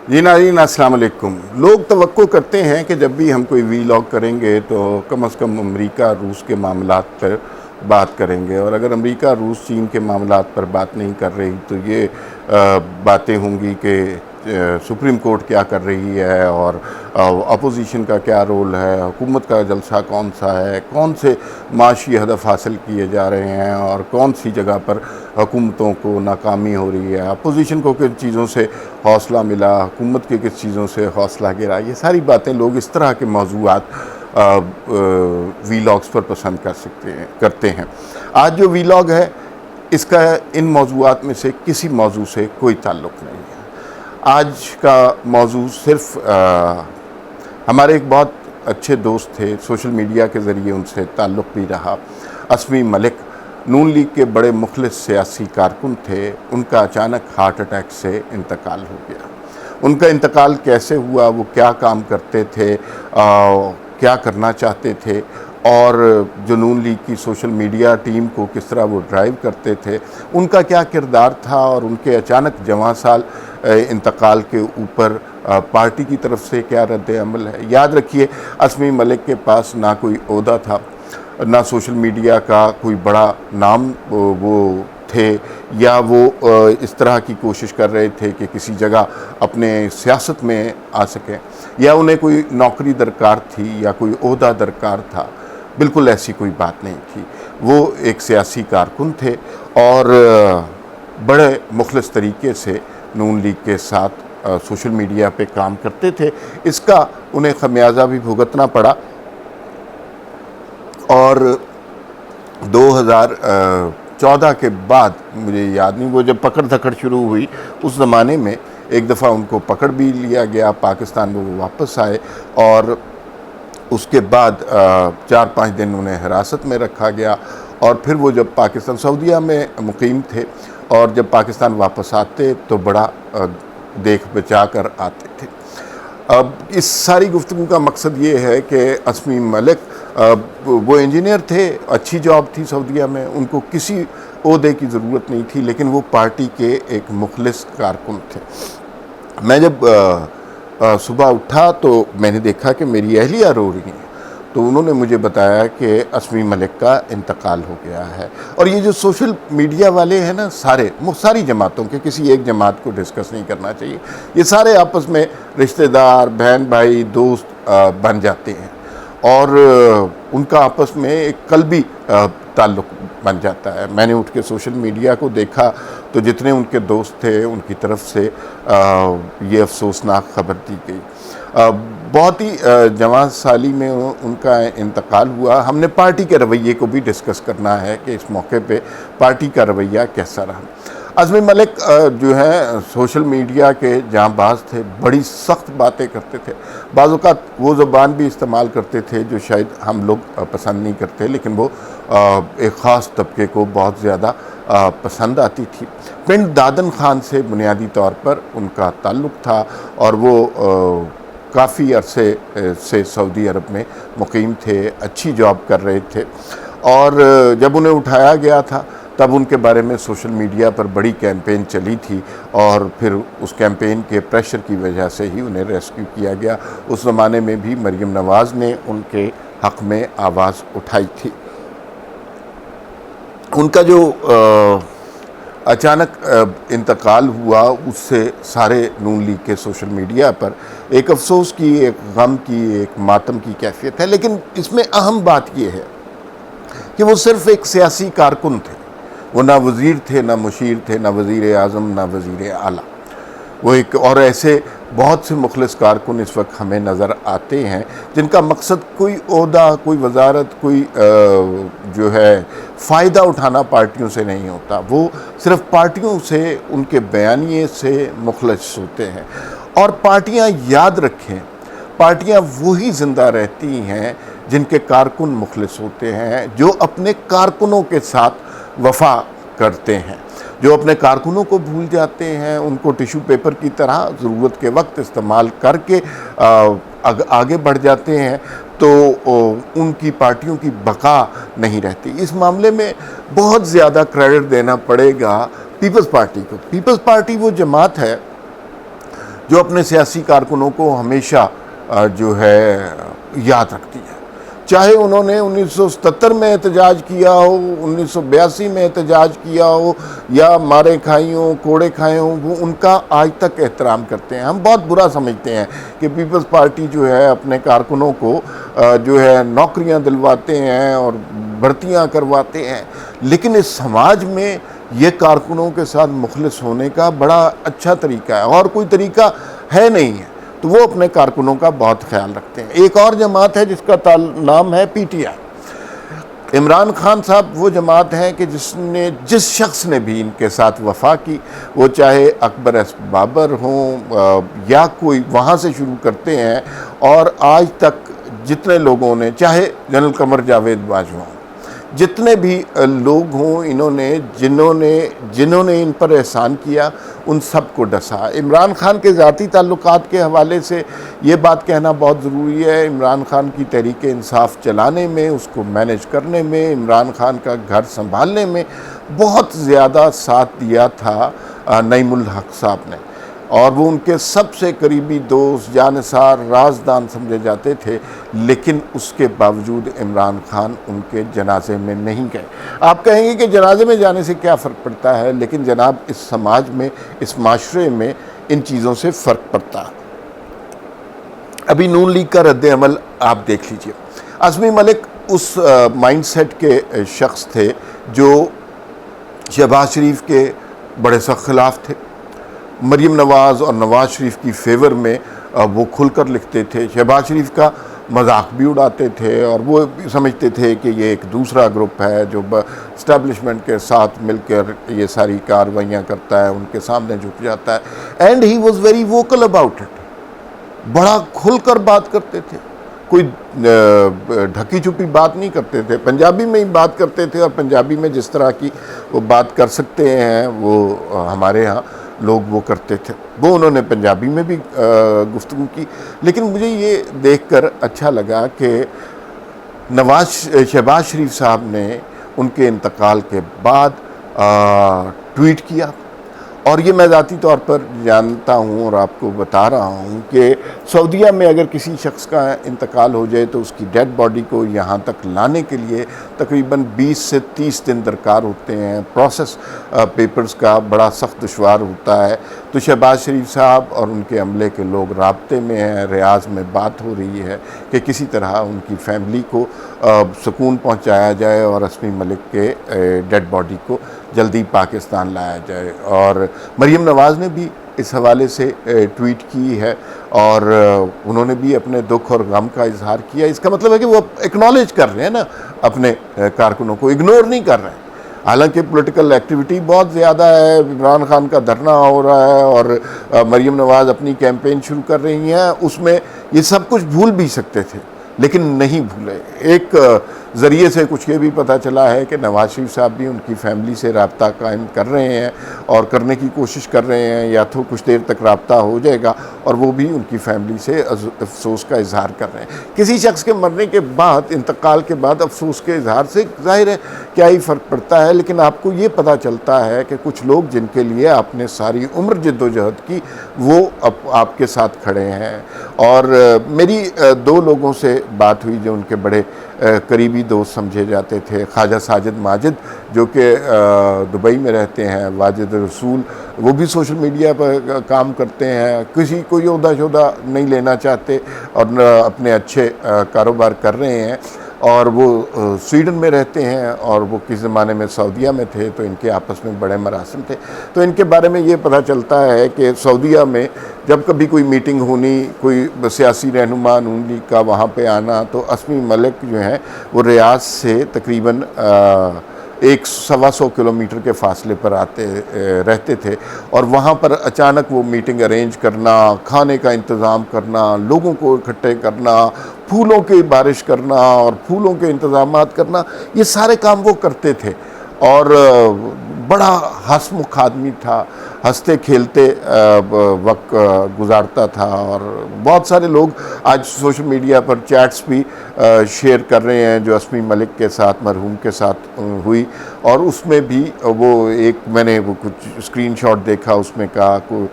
جی ناظرین السلام علیکم۔ لوگ توقع کرتے ہیں کہ جب بھی ہم کوئی ویلاگ کریں گے تو کم از کم امریکہ روس کے معاملات پر بات کریں گے، اور اگر امریکہ روس چین کے معاملات پر بات نہیں کر رہی تو یہ باتیں ہوں گی کہ سپریم کورٹ کیا کر رہی ہے اور اپوزیشن کا کیا رول ہے، حکومت کا جلسہ کون سا ہے، کون سے معاشی ہدف حاصل کیے جا رہے ہیں اور کون سی جگہ پر حکومتوں کو ناکامی ہو رہی ہے، اپوزیشن کو کن چیزوں سے حوصلہ ملا، حکومت کے کس چیزوں سے حوصلہ گرا۔ یہ ساری باتیں لوگ اس طرح کے موضوعات ویلاگز پر پسند کرتے ہیں۔ آج جو ویلاگ ہے اس کا ان موضوعات میں سے کسی موضوع سے کوئی تعلق نہیں ہے۔ آج کا موضوع صرف ہمارے ایک بہت اچھے دوست تھے، سوشل میڈیا کے ذریعے ان سے تعلق بھی رہا، عصمی ملک نون لیگ کے بڑے مخلص سیاسی کارکن تھے۔ ان کا اچانک ہارٹ اٹیک سے انتقال ہو گیا۔ ان کا انتقال کیسے ہوا، وہ کیا کام کرتے تھے، کیا کرنا چاہتے تھے، اور جو نون لیگ کی سوشل میڈیا ٹیم کو کس طرح وہ ڈرائیو کرتے تھے، ان کا کیا کردار تھا، اور ان کے اچانک جواں سال انتقال کے اوپر پارٹی کی طرف سے کیا رد عمل ہے۔ یاد رکھیے عصمی ملک کے پاس نہ کوئی عہدہ تھا، نہ سوشل میڈیا کا کوئی بڑا نام وہ تھے، یا وہ اس طرح کی کوشش کر رہے تھے کہ کسی جگہ اپنے سیاست میں آ سکیں، یا انہیں کوئی نوکری درکار تھی یا کوئی عہدہ درکار تھا۔ بالکل ایسی کوئی بات نہیں تھی۔ وہ ایک سیاسی کارکن تھے اور بڑے مخلص طریقے سے نون لیگ کے ساتھ سوشل میڈیا پہ کام کرتے تھے۔ اس کا انہیں خمیازہ بھی بھگتنا پڑا، اور 2014 کے بعد مجھے یاد نہیں، وہ جب پکڑ دھکڑ شروع ہوئی اس زمانے میں ایک دفعہ ان کو پکڑ بھی لیا گیا، پاکستان میں وہ واپس آئے، اور اس کے بعد 4-5 دن انہیں حراست میں رکھا گیا، اور پھر وہ جب پاکستان سعودیہ میں مقیم تھے، اور جب پاکستان واپس آتے تو بڑا دیکھ بچا کر آتے تھے۔ اب اس ساری گفتگو کا مقصد یہ ہے کہ عصمی ملک وہ انجینئر تھے، اچھی جاب تھی سعودیہ میں، ان کو کسی عہدے کی ضرورت نہیں تھی، لیکن وہ پارٹی کے ایک مخلص کارکن تھے۔ میں جب صبح اٹھا تو میں نے دیکھا کہ میری اہلیہ رو رہی ہیں، تو انہوں نے مجھے بتایا کہ عصمی ملک کا انتقال ہو گیا ہے۔ اور یہ جو سوشل میڈیا والے ہیں نا، ساری جماعتوں کے، کسی ایک جماعت کو ڈسکس نہیں کرنا چاہیے، یہ سارے آپس میں رشتہ دار، بہن بھائی، دوست بن جاتے ہیں، اور ان کا آپس میں ایک قلبی تعلق بن جاتا ہے۔ میں نے اٹھ کے سوشل میڈیا کو دیکھا تو جتنے ان کے دوست تھے ان کی طرف سے یہ افسوسناک خبر دی گئی۔ بہت ہی جواں سالی میں ان کا انتقال ہوا۔ ہم نے پارٹی کے رویے کو بھی ڈسکس کرنا ہے کہ اس موقع پہ پارٹی کا رویہ کیسا رہا۔ عصمی ملک جو ہے سوشل میڈیا کے جاں باز تھے، بڑی سخت باتیں کرتے تھے، بعض اوقات وہ زبان بھی استعمال کرتے تھے جو شاید ہم لوگ پسند نہیں کرتے، لیکن وہ ایک خاص طبقے کو بہت زیادہ پسند آتی تھی۔ پنڈ دادن خان سے بنیادی طور پر ان کا تعلق تھا، اور وہ کافی عرصے سے سعودی عرب میں مقیم تھے، اچھی جاب کر رہے تھے، اور جب انہیں اٹھایا گیا تھا تب ان کے بارے میں سوشل میڈیا پر بڑی کیمپین چلی تھی، اور پھر اس کیمپین کے پریشر کی وجہ سے ہی انہیں ریسکیو کیا گیا۔ اس زمانے میں بھی مریم نواز نے ان کے حق میں آواز اٹھائی تھی۔ ان کا جو اچانک انتقال ہوا، اس سے سارے نون لیگ کے سوشل میڈیا پر ایک افسوس کی، ایک غم کی، ایک ماتم کی کیفیت ہے، لیکن اس میں اہم بات یہ ہے کہ وہ صرف ایک سیاسی کارکن تھے۔ وہ نہ وزیر تھے، نہ مشیر تھے، نہ وزیر اعظم، نہ وزیر اعلیٰ۔ وہ ایک، اور ایسے بہت سے مخلص کارکن اس وقت ہمیں نظر آتے ہیں جن کا مقصد کوئی عہدہ، کوئی وزارت، کوئی جو ہے فائدہ اٹھانا پارٹیوں سے نہیں ہوتا، وہ صرف پارٹیوں سے، ان کے بیانیے سے مخلص ہوتے ہیں۔ اور پارٹیاں یاد رکھیں، پارٹیاں وہی زندہ رہتی ہیں جن کے کارکن مخلص ہوتے ہیں، جو اپنے کارکنوں کے ساتھ وفا کرتے ہیں، جو اپنے کارکنوں کو بھول جاتے ہیں، ان کو ٹیشو پیپر کی طرح ضرورت کے وقت استعمال کر کے آگے بڑھ جاتے ہیں، تو ان کی پارٹیوں کی بقا نہیں رہتی۔ اس معاملے میں بہت زیادہ کریڈٹ دینا پڑے گا پیپلز پارٹی کو۔ پیپلز پارٹی وہ جماعت ہے جو اپنے سیاسی کارکنوں کو ہمیشہ جو ہے یاد رکھتی ہے، چاہے انہوں نے 1977 میں احتجاج کیا ہو، 1982 میں احتجاج کیا ہو، یا مارے کھائی ہوں، کوڑے کھائے ہوں، وہ ان کا آج تک احترام کرتے ہیں۔ ہم بہت برا سمجھتے ہیں کہ پیپلز پارٹی جو ہے اپنے کارکنوں کو جو ہے نوکریاں دلواتے ہیں اور بھرتیاں کرواتے ہیں، لیکن اس سماج میں یہ کارکنوں کے ساتھ مخلص ہونے کا بڑا اچھا طریقہ ہے، اور کوئی طریقہ ہے نہیں ہے، تو وہ اپنے کارکنوں کا بہت خیال رکھتے ہیں۔ ایک اور جماعت ہے جس کا نام ہے P T I. Imran Khan صاحب وہ جماعت ہے کہ جس شخص نے بھی ان کے ساتھ وفا کی، وہ چاہے اکبر ایس بابر ہوں یا کوئی، وہاں سے شروع کرتے ہیں اور آج تک جتنے لوگوں نے، چاہے جنرل قمر جاوید باجوہ ہوں، جتنے بھی لوگ ہوں، جنہوں نے ان پر احسان کیا، ان سب کو ڈسا۔ عمران خان کے ذاتی تعلقات کے حوالے سے یہ بات کہنا بہت ضروری ہے، عمران خان کی تحریک انصاف چلانے میں، اس کو مینیج کرنے میں، عمران خان کا گھر سنبھالنے میں بہت زیادہ ساتھ دیا تھا نعیم الحق صاحب نے، اور وہ ان کے سب سے قریبی دوست، جانثار، رازدان سمجھے جاتے تھے، لیکن اس کے باوجود عمران خان ان کے جنازے میں نہیں گئے۔ آپ کہیں گے کہ جنازے میں جانے سے کیا فرق پڑتا ہے، لیکن جناب اس سماج میں، اس معاشرے میں ان چیزوں سے فرق پڑتا ہے۔ ابھی نون لیگ کا رد عمل آپ دیکھ لیجئے۔ عاصمی ملک اس مائنڈ سیٹ کے شخص تھے جو شہباز شریف کے بڑے سخت خلاف تھے، مریم نواز اور نواز شریف کی فیور میں وہ کھل کر لکھتے تھے، شہباز شریف کا مذاق بھی اڑاتے تھے، اور وہ سمجھتے تھے کہ یہ ایک دوسرا گروپ ہے جو اسٹیبلشمنٹ کے ساتھ مل کر یہ ساری کارروائیاں کرتا ہے، ان کے سامنے جھک جاتا ہے۔ And he was very vocal about it, بڑا کھل کر بات کرتے تھے، کوئی ڈھکی چھپی بات نہیں کرتے تھے، پنجابی میں ہی بات کرتے تھے، اور پنجابی میں جس طرح کی وہ بات کر سکتے ہیں وہ ہمارے ہاں لوگ وہ کرتے تھے، وہ انہوں نے پنجابی میں بھی گفتگو کی۔ لیکن مجھے یہ دیکھ کر اچھا لگا کہ شہباز شریف صاحب نے ان کے انتقال کے بعد ٹویٹ کیا، اور یہ میں ذاتی طور پر جانتا ہوں اور آپ کو بتا رہا ہوں کہ سعودیہ میں اگر کسی شخص کا انتقال ہو جائے تو اس کی ڈیڈ باڈی کو یہاں تک لانے کے لیے تقریباً 20 سے 30 دن درکار ہوتے ہیں، پروسیس پیپرز کا بڑا سخت دشوار ہوتا ہے۔ تو شہباز شریف صاحب اور ان کے عملے کے لوگ رابطے میں ہیں، ریاض میں بات ہو رہی ہے کہ کسی طرح ان کی فیملی کو سکون پہنچایا جائے اور عاصمی ملک کے ڈیڈ باڈی کو جلدی پاکستان لایا جائے۔ اور مریم نواز نے بھی اس حوالے سے ٹویٹ کی ہے، اور انہوں نے بھی اپنے دکھ اور غم کا اظہار کیا۔ اس کا مطلب ہے کہ وہ ایکنالج کر رہے ہیں نا، اپنے کارکنوں کو اگنور نہیں کر رہے ہیں۔ حالانکہ پولیٹیکل ایکٹیویٹی بہت زیادہ ہے، عمران خان کا دھرنا ہو رہا ہے اور مریم نواز اپنی کیمپین شروع کر رہی ہیں، اس میں یہ سب کچھ بھول بھی سکتے تھے لیکن نہیں بھولے۔ ایک ذریعے سے کچھ یہ بھی پتہ چلا ہے کہ نواز شریف صاحب بھی ان کی فیملی سے رابطہ قائم کر رہے ہیں اور کرنے کی کوشش کر رہے ہیں، یا تو کچھ دیر تک رابطہ ہو جائے گا، اور وہ بھی ان کی فیملی سے افسوس کا اظہار کر رہے ہیں۔ کسی شخص کے مرنے کے بعد، انتقال کے بعد افسوس کے اظہار سے ظاہر ہے کیا ہی فرق پڑتا ہے، لیکن آپ کو یہ پتہ چلتا ہے کہ کچھ لوگ جن کے لیے آپ نے ساری عمر جد و جہد کی، وہ آپ کے ساتھ کھڑے ہیں۔ اور میری دو لوگوں سے بات ہوئی جو ان کے بڑے قریبی دوست سمجھے جاتے تھے، خواجہ ساجد ماجد جو کہ دبئی میں رہتے ہیں، واجد رسول وہ بھی سوشل میڈیا پر کام کرتے ہیں، کسی کوئی عہدہ شہدہ نہیں لینا چاہتے اور اپنے اچھے کاروبار کر رہے ہیں، اور وہ سویڈن میں رہتے ہیں، اور وہ کس زمانے میں سعودیہ میں تھے، تو ان کے آپس میں بڑے مراسم تھے۔ تو ان کے بارے میں یہ پتہ چلتا ہے کہ سعودیہ میں جب کبھی کوئی میٹنگ ہونی، کوئی سیاسی رہنما نون لیگ کا وہاں پہ آنا، تو عاصمی ملک جو ہیں وہ ریاض سے تقریباً 100-125 کلومیٹر کے فاصلے پر رہتے تھے، اور وہاں پر اچانک وہ میٹنگ ارینج کرنا، کھانے کا انتظام کرنا، لوگوں کو اکٹھے کرنا، پھولوں کی بارش کرنا اور پھولوں کے انتظامات کرنا، یہ سارے کام وہ کرتے تھے۔ اور بڑا ہنسمکھ آدمی تھا، ہنستے کھیلتے وقت گزارتا تھا، اور بہت سارے لوگ آج سوشل میڈیا پر چیٹس بھی شیئر کر رہے ہیں جو اسمی ملک کے ساتھ، مرحوم کے ساتھ ہوئی، اور اس میں بھی وہ ایک میں نے وہ کچھ اسکرین شاٹ دیکھا، اس میں کہا کوئی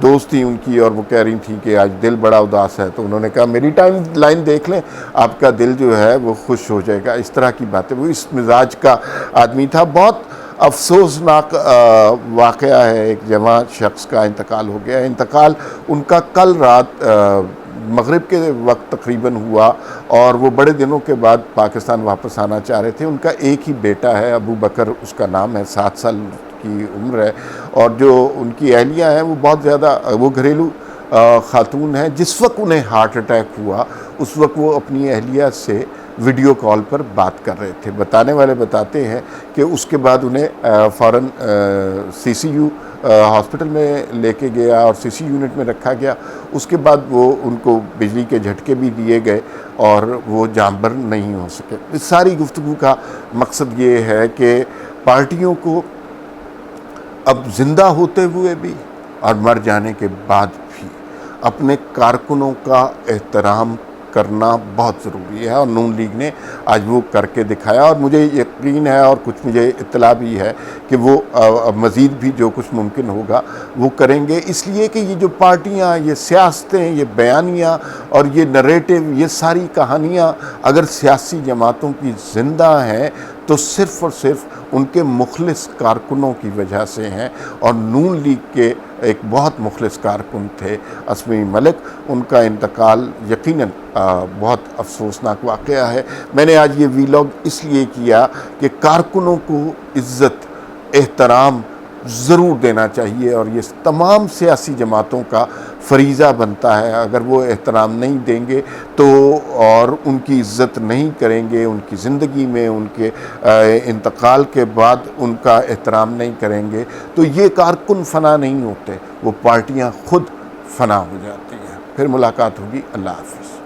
دوست تھی ان کی اور وہ کہہ رہی تھی کہ آج دل بڑا اداس ہے، تو انہوں نے کہا میری ٹائم لائن دیکھ لیں آپ کا دل جو ہے وہ خوش ہو جائے گا، اس طرح کی باتیں، وہ اس مزاج کا آدمی تھا۔ بہت افسوسناک واقعہ ہے، ایک جوان شخص کا انتقال ہو گیا۔ انتقال ان کا کل رات مغرب کے وقت تقریباً ہوا، اور وہ بڑے دنوں کے بعد پاکستان واپس آنا چاہ رہے تھے۔ ان کا ایک ہی بیٹا ہے، ابو بکر اس کا نام ہے، 7 سال کی عمر ہے، اور جو ان کی اہلیہ ہیں وہ بہت زیادہ وہ گھریلو خاتون ہیں۔ جس وقت انہیں ہارٹ اٹیک ہوا اس وقت وہ اپنی اہلیہ سے ویڈیو کال پر بات کر رہے تھے۔ بتانے والے بتاتے ہیں کہ اس کے بعد انہیں فوراً سی سی یو ہاسپٹل میں لے کے گیا اور سی سی یونٹ میں رکھا گیا۔ اس کے بعد وہ ان کو بجلی کے جھٹکے بھی دیے گئے اور وہ جانبر نہیں ہو سکے۔ اس ساری گفتگو کا مقصد یہ ہے کہ پارٹیوں کو اب زندہ ہوتے ہوئے بھی اور مر جانے کے بعد بھی اپنے کارکنوں کا احترام کرنا بہت ضروری ہے، اور نون لیگ نے آج وہ کر کے دکھایا، اور مجھے یقین ہے اور کچھ مجھے اطلاع بھی ہے کہ وہ مزید بھی جو کچھ ممکن ہوگا وہ کریں گے، اس لیے کہ یہ جو پارٹیاں، یہ سیاستیں، یہ بیانیاں اور یہ نریٹو، یہ ساری کہانیاں اگر سیاسی جماعتوں کی زندہ ہیں تو صرف اور صرف ان کے مخلص کارکنوں کی وجہ سے ہیں، اور نون لیگ کے ایک بہت مخلص کارکن تھے اسمی ملک، ان کا انتقال یقیناً بہت افسوسناک واقعہ ہے۔ میں نے آج یہ ویلاگ اس لیے کیا کہ کارکنوں کو عزت، احترام ضرور دینا چاہیے، اور یہ تمام سیاسی جماعتوں کا فریضہ بنتا ہے۔ اگر وہ احترام نہیں دیں گے تو اور ان کی عزت نہیں کریں گے، ان کی زندگی میں، ان کے انتقال کے بعد ان کا احترام نہیں کریں گے تو یہ کارکن فنا نہیں ہوتے، وہ پارٹیاں خود فنا ہو جاتی ہیں۔ پھر ملاقات ہوگی، اللہ حافظ۔